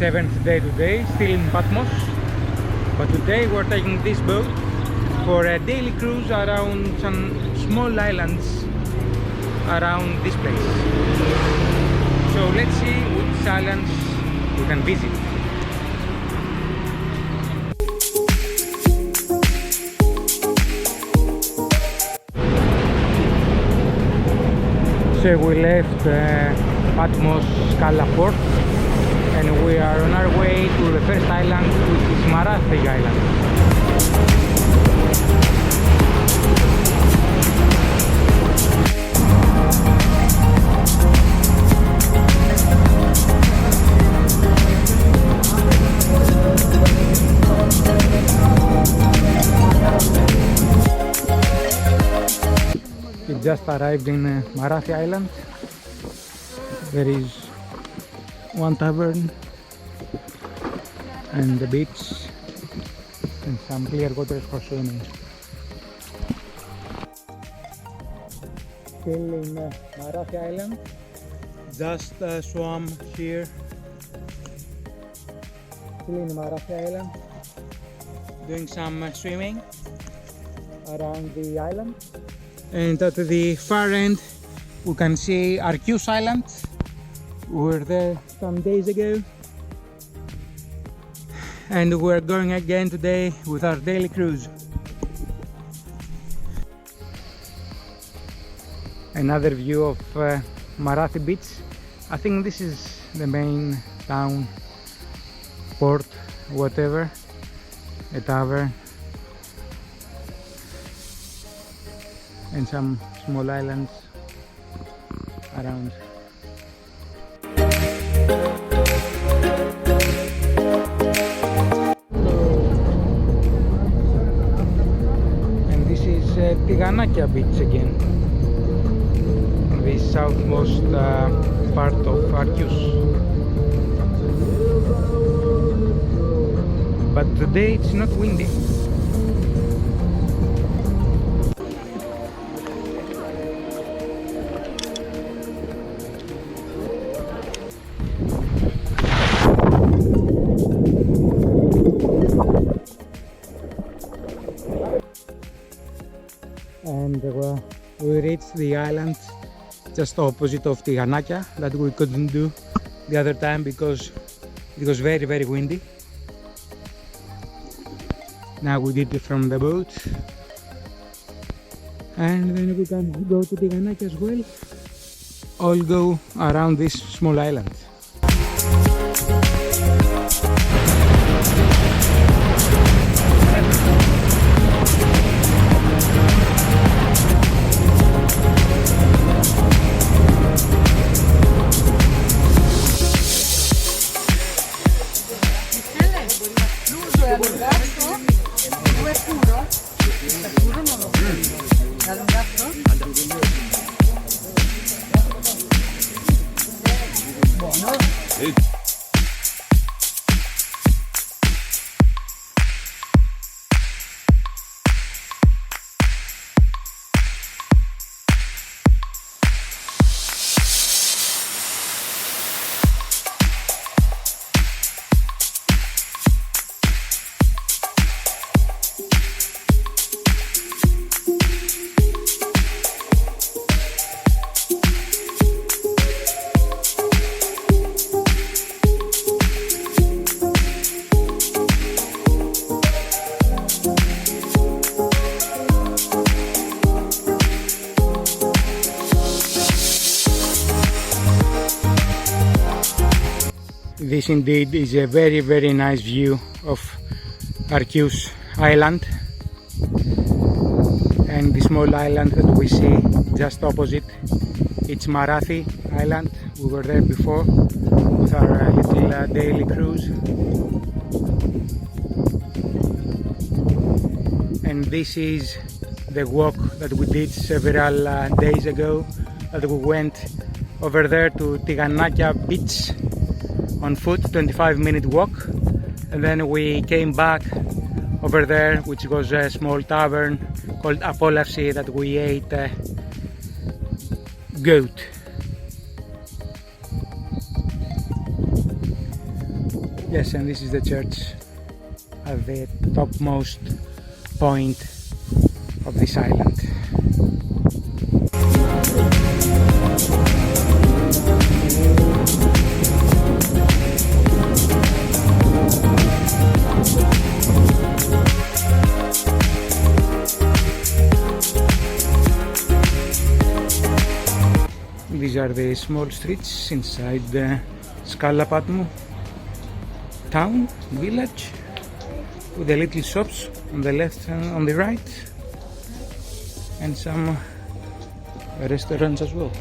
7th day today, still in Patmos. But today we're taking this boat for a daily cruise around some small islands around this place. So let's see which islands we can visit. So we left Patmos Skala port and we are on our way to the first island, which is Marathi Island. We just arrived in Marathi Island. There is one tavern and the beach and some clear waters for swimming. Still in Marathi Island, just swam here. Still in Marathi Island, doing some swimming around the island. And at the far end we can see Arkioi Island. We were there some days ago and we're going again today with our daily cruise. Another view of Marathi Beach. I think this is the main town, port, whatever, a tavern and some small islands around. And this is Tiganakia Beach again, the southmost part of Arkioi. But today it's not windy. And we reached the island just opposite of Tiganakia that we couldn't do the other time because it was very, very windy. Now we did it from the boat and then we can go to Tiganakia as well. All go around this small island. This indeed is a very, very nice view of Arkioi Island, and the small island that we see just opposite, it's Marathi Island. We were there before with our little daily cruise, and this is the walk that we did several days ago, that we went over there to Tiganakia Beach on foot, 25-minute walk, and then we came back over there, which was a small tavern called Apolasi, that we ate goat. Yes, and this is the church at the topmost point of this island. These are the small streets inside the Skala Patmou town, village, with the little shops on the left and on the right, and some restaurants as well.